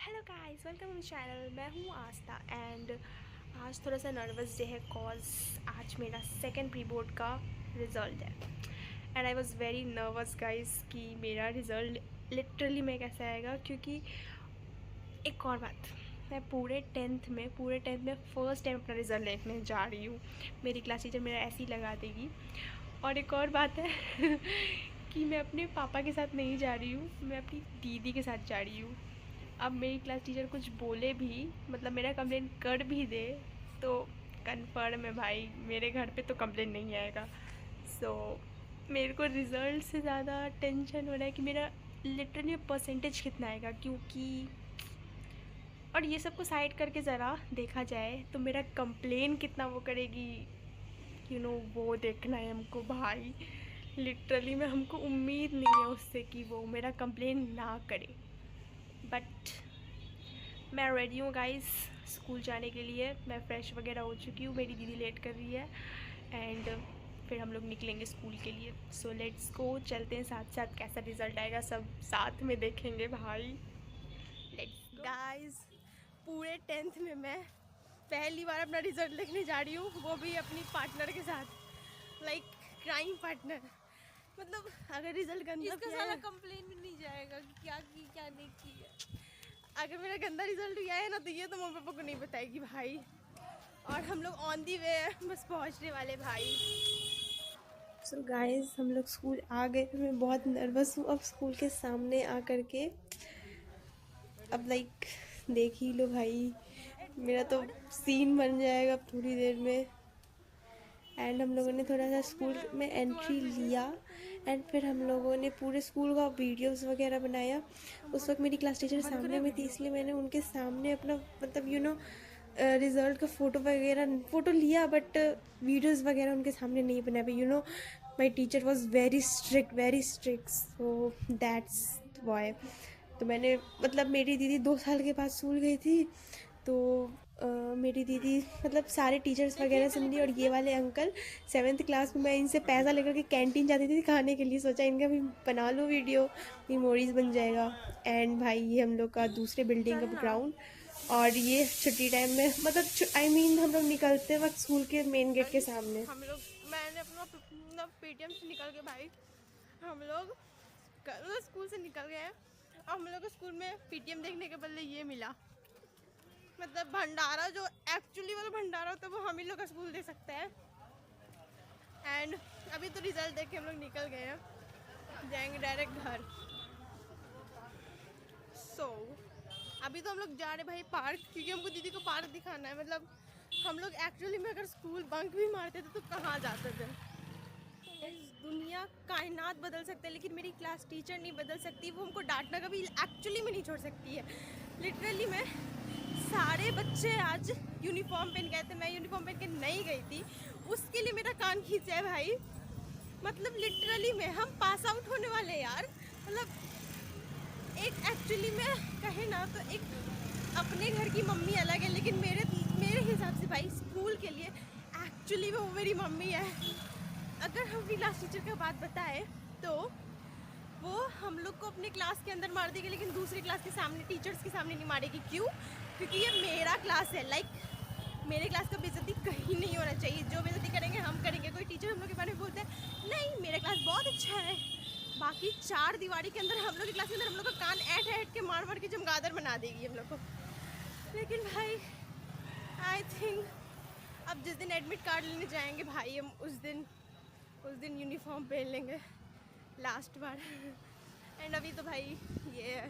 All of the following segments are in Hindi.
Hello guys, welcome to channel. मैं हूँ आस्था एंड आज थोड़ा सा नर्वस डे है कॉज आज मेरा सेकंड प्री बोर्ड का रिज़ल्ट है and I was very nervous guys कि मेरा रिज़ल्ट लिटरली में कैसे आएगा। क्योंकि एक और बात, मैं पूरे टेंथ में फ़र्स्ट टाइम अपना रिज़ल्ट देखने जा रही हूँ। मेरी क्लास टीचर मेरा ऐसे ही लगा देगी। और एक और बात है कि मैं अपने पापा के साथ नहीं जा रही हूँ, मैं अपनी दीदी के साथ जा रही हूँ। अब मेरी क्लास टीचर कुछ बोले भी, मतलब मेरा कंप्लेंट कर भी दे, तो कन्फर्म है भाई मेरे घर पे तो कंप्लेंट नहीं आएगा। सो मेरे को रिज़ल्ट से ज़्यादा टेंशन हो रहा है कि मेरा लिटरली परसेंटेज कितना आएगा। क्योंकि और ये सब को साइड करके ज़रा देखा जाए तो मेरा कंप्लेन कितना वो करेगी, वो देखना है हमको भाई। लिटरली में हमको उम्मीद नहीं है उससे कि वो मेरा कंप्लेन ना करे। बट मैं रेडी हूँ गाइस स्कूल जाने के लिए। मैं फ़्रेश वगैरह हो चुकी हूँ, मेरी दीदी लेट कर रही है एंड फिर हम लोग निकलेंगे स्कूल के लिए। सो लेट्स गो, चलते हैं साथ साथ। कैसा रिज़ल्ट आएगा सब साथ में देखेंगे भाई। लेट्स गाइस, पूरे टेंथ में मैं पहली बार अपना रिज़ल्ट देखने जा रही हूँ, वो भी अपनी पार्टनर के साथ, लाइक क्राइम पार्टनर। मतलब अगर रिज़ल्ट गंदा इसका किया साला है, कंप्लेन भी नहीं जाएगा कि क्या की क्या नहीं की है। अगर मेरा गंदा रिज़ल्ट भी आया है ना तो ये तो मम्मी पापा को नहीं बताएगी भाई। और हम लोग ऑन दी वे हैं, बस पहुंचने वाले भाई। सो गाइस, हम लोग स्कूल आ गए। मैं बहुत नर्वस हूँ अब स्कूल के सामने आ कर के। अब लाइक देख ही लो भाई, मेरा तो सीन बन जाएगा अब थोड़ी देर में। एंड हम लोगों ने थोड़ा सा स्कूल में एंट्री लिया एंड फिर हम लोगों ने पूरे स्कूल का वीडियोस वगैरह बनाया। उस वक्त मेरी क्लास टीचर सामने में थी, इसलिए मैंने उनके सामने अपना मतलब रिज़ल्ट का फ़ोटो लिया, बट वीडियोस वगैरह उनके सामने नहीं बनाया। My teacher was very strict, so that's why. तो मैंने मतलब मेरी दीदी 2 साल के बाद स्कूल गई थी, तो मेरी दीदी मतलब सारे टीचर्स वगैरह से मिली। और ये वाले अंकल 7th क्लास में मैं इनसे पैसा लेकर के कैंटीन जाती थी खाने के लिए। सोचा इनका भी बना लो वीडियो, मेमोरीज बन जाएगा। एंड भाई ये हम लोग का दूसरे बिल्डिंग का ग्राउंड। और ये छुट्टी टाइम में मतलब हम लोग निकलते वक्त स्कूल के मेन गेट के सामने हम लोग, मैंने अपना पेटीएम से निकल के भाई, हम लोग स्कूल से निकल गए हैं और हम लोग को स्कूल में पीटीएम देखने के बदले ये मिला। मतलब भंडारा, जो एक्चुअली वाला भंडारा होता है वो हम ही लोग का स्कूल दे सकता है। एंड अभी तो रिजल्ट देख के हम लोग निकल गए हैं, जाएंगे डायरेक्ट घर। सो अभी तो हम लोग जा रहे भाई पार्क, क्योंकि हमको दीदी को पार्क दिखाना है। मतलब हम लोग एक्चुअली में अगर स्कूल बंक भी मारते थे तो कहाँ जाते थे। दुनिया कायनात बदल सकते हैं लेकिन मेरी क्लास टीचर नहीं बदल सकती। वो हमको डांटना कभी एक्चुअली में नहीं छोड़ सकती है। लिटरली मैं, सारे बच्चे आज यूनिफॉर्म पहन गए थे, मैं यूनिफॉर्म पहन के नहीं गई थी, उसके लिए मेरा कान खींचा है भाई। मतलब लिटरली में हम पास आउट होने वाले हैं यार। मतलब एक एक्चुअली में कहे ना तो एक अपने घर की मम्मी अलग है, लेकिन मेरे हिसाब से भाई स्कूल के लिए एक्चुअली वो मेरी मम्मी है। अगर हम अपनी क्लास टीचर का बात बताएं तो वो हम लोग को अपने क्लास के अंदर मार देगी, लेकिन दूसरी क्लास के सामने, टीचर्स के सामने नहीं मारेगी। क्यों? क्योंकि ये मेरा क्लास है। लाइक मेरे क्लास का बेइज्जती कहीं नहीं होना चाहिए। जो बेइज्जती करेंगे हम करेंगे। कोई टीचर हम लोग के बारे में बोलते हैं नहीं मेरा क्लास बहुत अच्छा है, बाकी 4 दीवारी के अंदर हम लोग की क्लास के अंदर हम लोग का कान ऐठ के मार मार के चमगादड़ बना देगी हम लोग को। लेकिन भाई आई थिंक अब जिस दिन एडमिट कार्ड लेने जाएंगे भाई, हम उस दिन यूनिफॉर्म पहन लेंगे लास्ट बार। एंड अभी तो भाई ये है।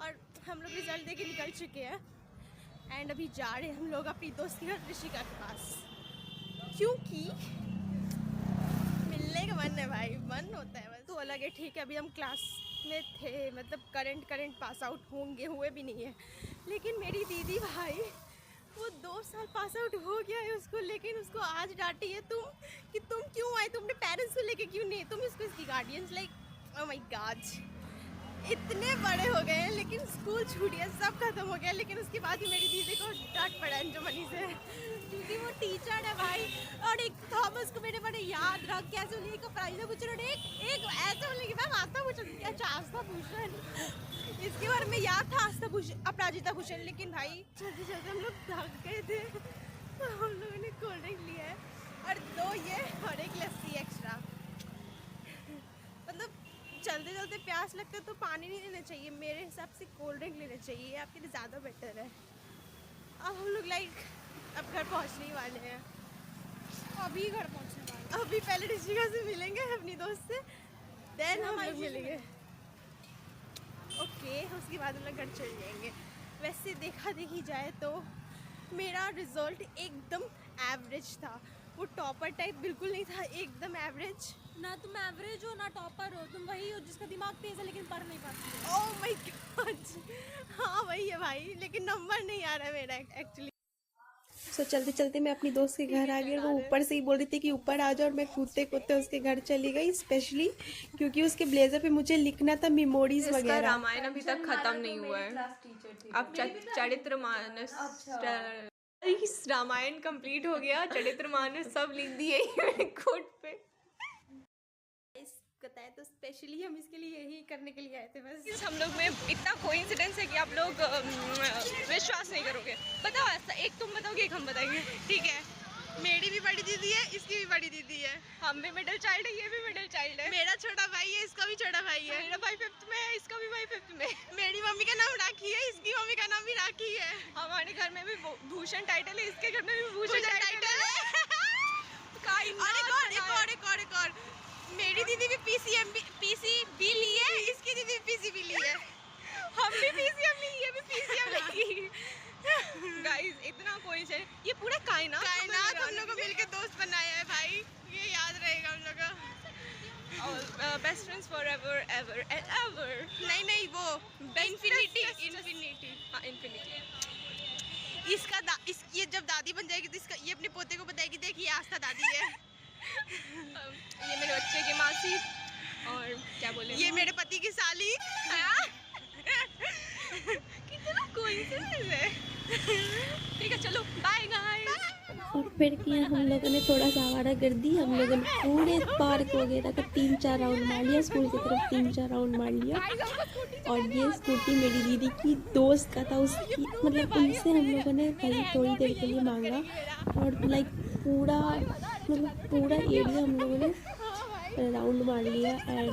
और हम लोग रिजल्ट दे के निकल चुके हैं एंड अभी जा रहे हैं हम लोग अपनी दोस्त के घर ऋषिका के पास, क्योंकि मिलने का मन है भाई, मन होता है बस। तो अलग है, ठीक है अभी हम क्लास में थे, मतलब करंट पास आउट हुए भी नहीं है। लेकिन मेरी दीदी भाई, वो 2 साल पास आउट हो गया है उसको, लेकिन उसको आज डांटी है तुम कि तुम क्यों आए, तुमने पेरेंट्स को लेके क्यों नहीं, तुम इसकी guardians. Like oh my God, इतने बड़े हो गए हैं, लेकिन स्कूल छूट गया, सब खत्म हो गया। लेकिन उसके बाद ही मेरी दीदी को डांट पड़ा अंजुमनी से, क्योंकि वो टीचर है भाई। और एक थॉमस को मैंने बड़े याद रख कैसे बोली एक प्राइज पूछा, एक ऐसे बोलने की मैम आस्था भूषण, अच्छा आस्था भूषण, इसके बारे में याद था, आस्था भूषण, अपराजिता भूषण। लेकिन भाई चलते चलते हम लोग थक गए थे, तो हम लोगों ने कोल्ड ड्रिंक लिया है और 2 ये और एक लस्सी एक्स्ट्रा। मतलब चलते चलते प्यास लगता है तो पानी नहीं लेना चाहिए, मेरे हिसाब से कोल्ड ड्रिंक लेना चाहिए, आपके लिए ज़्यादा बेटर है। अब हम लोग अब घर पहुंचने ही वाले हैं। अभी घर पहुंचने वाले। अभी पहले ऋषिका से मिलेंगे अपनी दोस्त से, देन हम लोग मिलेंगे। ओके, उसके बाद हम लोग घर चले जाएंगे। वैसे देखा देखी जाए तो मेरा रिजल्ट एकदम एवरेज था, वो टॉपर टाइप बिल्कुल नहीं था, एकदम एवरेज। ना तुम एवरेज हो ना टॉपर हो, तुम वही हो जिसका दिमाग तेज है लेकिन पढ़ नहीं पाती हो। ओह माय गॉड, हाँ वही है भाई, लेकिन नंबर नहीं आ रहा है मेरा एक्चुअली। सो चलते चलते मैं अपनी दोस्त के घर आ गई और वो ऊपर से ही बोल रही थी कि ऊपर आ जाओ, और मैं कूदते कूदते उसके घर चली गई, स्पेशली क्योंकि उसके ब्लेजर पे मुझे लिखना था मेमोरीज वगैरह। रामायण अभी तक खत्म नहीं हुआ है, अब चरित्र मानस, इस रामायण कंप्लीट हो गया, चरित्र मानस सब लिख दिए कोट पे। बताए तो स्पेशली हम इसके लिए यही करने के लिए आए थे बस। हम लोग में इतना कोइंसिडेंस है कि आप लोग विश्वास नहीं करोगे। बताओ ऐसा, एक तुम बताओगे एक हम बताएंगे, ठीक है? मेरी भी बड़ी दीदी है, इसकी भी बड़ी दीदी है, हम भी मिडिल चाइल्ड है, ये भी मिडिल चाइल्ड है। मेरा छोटा भाई है, इसका भी छोटा भाई है, मेरा भाई 5th में है, इसका भी भाई 5th में। मेरी मम्मी का नाम राखी है, इसकी मम्मी का नाम भी राखी है। हमारे घर में भी भूषण टाइटल है, इसके घर में भी भूषण टाइटल है। और मेरी दीदी भी पीसीबी ली है, इसकी दीदी भी पीसीबी ली है, हम भी पीसीएम ली, ये भी पीसीएम ली। गाइस इतना कोई है, ये पूरा कायनात हम लोग को मिलकर दोस्त बनाया है भाई, ये याद रहेगा हम लोग का। और best friends forever ever and ever. नहीं वो इन्फिनिटी। हाँ इन्फिनिटी। ये जब दादी बन जाएगी तो ये अपने पोते को बताएगी, देखिए आस्था दादी है। ये मेरे बच्चे की मासी, और क्या बोले, ये मेरे पति की साली। कितना कोइंसिडेंस है। ठीक है चलो बाय गाइस। और फिर किया हम लोगों ने थोड़ा सा आवारागर्दी, हम लोगों ने पूरे पार्क वगैरह का 3-4 राउंड मार लिया, स्कूल की तरफ 3-4 राउंड मार लिया। और ये स्कूटी मेरी दीदी की दोस्त का था, उसकी मतलब उनसे हम लोगों ने कहीं थोड़ी देर के लिए मांगा, और लाइक पूरा एरिया हम लोगों ने राउंड मार लिया। एंड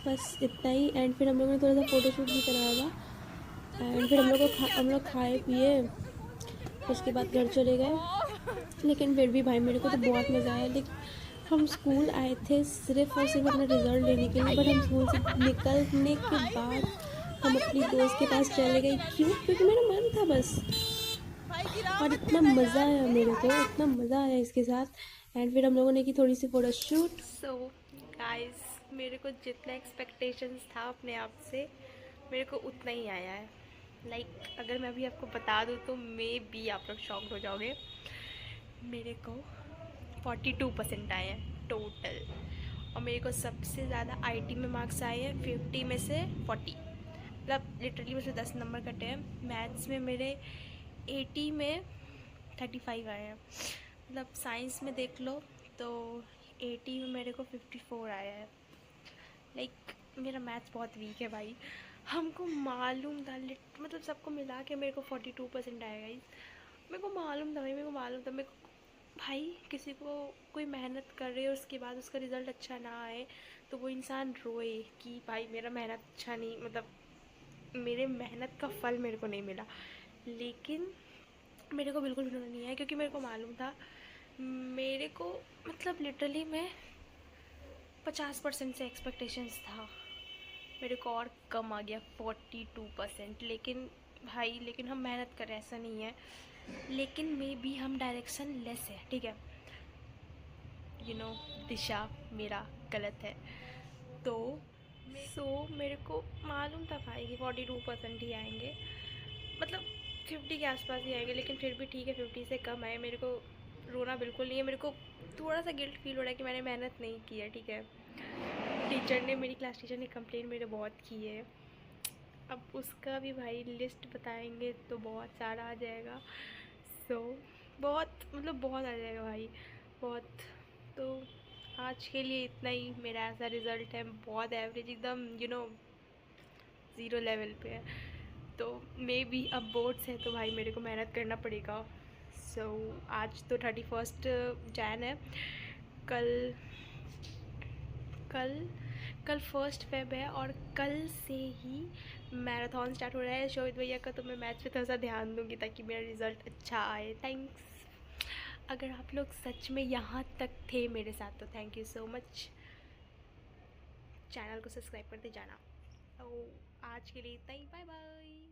बस इतना ही। एंड फिर हम लोगों ने थोड़ा सा फ़ोटोशूट भी कराया था। एंड फिर हम लोग खाए पिए, उसके बाद घर चले गए। लेकिन फिर भी भाई मेरे को तो बहुत मज़ा आया। लेकिन हम स्कूल आए थे सिर्फ और सिर्फ अपना रिज़ल्ट लेने के लिए, बट हम स्कूल से निकलने के बाद हम अपनी दोस्त के पास चले गए। क्यों? क्योंकि मेरा मन था बस। और इतना मज़ा आया मेरे को, इतना मज़ा आया इसके साथ। एंड फिर हम लोगों ने की थोड़ी सी फ़ोटोशूट। सो गाइस, मेरे को जितना एक्सपेक्टेशंस था अपने आप से, मेरे को उतना ही आया है। लाइक अगर मैं अभी आपको बता दूँ तो मे बी आप लोग शॉक हो जाओगे। मेरे को 42% आए हैं टोटल, और मेरे को सबसे ज़्यादा आईटी में मार्क्स आए हैं 50 में से 40, मतलब लिटरली मुझे 10 नंबर कटे हैं। मैथ्स में मेरे 80 में 35 आए हैं। मतलब साइंस में देख लो तो 80 में मेरे को 54 आया है। लाइक मेरा मैथ्स बहुत वीक है भाई, हमको मालूम था, मतलब सबको मिला के मेरे को 42% आएगा। मेरे को मालूम था भाई, मेरे को भाई किसी को कोई मेहनत कर रहे हो उसके बाद उसका रिज़ल्ट अच्छा ना आए तो वो इंसान रोए कि भाई मेरा मेहनत अच्छा नहीं, मतलब मेरे मेहनत का फल मेरे को नहीं मिला। लेकिन मेरे को बिल्कुल भी नहीं आया, क्योंकि मेरे को मालूम था, मेरे को मतलब लिटरली मैं 50% से एक्सपेक्टेशंस था, मेरे को और कम आ गया 42%। लेकिन हम मेहनत करें ऐसा नहीं है, लेकिन मे बी हम डायरेक्शन लेस है, ठीक है, दिशा मेरा गलत है। तो मेरे को मालूम था भाई कि 42% ही आएंगे, मतलब 50 के आसपास ही आएंगे। लेकिन फिर भी ठीक है, 50 से कम आए, मेरे को रोना बिल्कुल नहीं है। मेरे को थोड़ा सा गिल्ट फील हो रहा है कि मैंने मेहनत नहीं की है, ठीक है। मेरी क्लास टीचर ने कंप्लेन मेरे बहुत की है अब उसका भी भाई लिस्ट बताएंगे तो बहुत सारा आ जाएगा। सो बहुत मतलब बहुत आ जाएगा भाई, बहुत। तो आज के लिए इतना ही। मेरा ऐसा रिज़ल्ट है, बहुत एवरेज एकदम ज़ीरो लेवल पे है। तो मे बी अब बोर्ड्स है तो भाई मेरे को मेहनत करना पड़ेगा। सो आज तो 31 जैन है, कल कल कल 1 फेब है और कल से ही मैराथन स्टार्ट हो रहा है शोभित भैया का। तो मैं मैथ पे थोड़ा सा ध्यान दूंगी ताकि मेरा रिज़ल्ट अच्छा आए। थैंक्स। अगर आप लोग सच में यहाँ तक थे मेरे साथ तो thank you so much. Channel को सब्सक्राइब करते जाना। तो आज के लिए इतना ही, बाय बाय।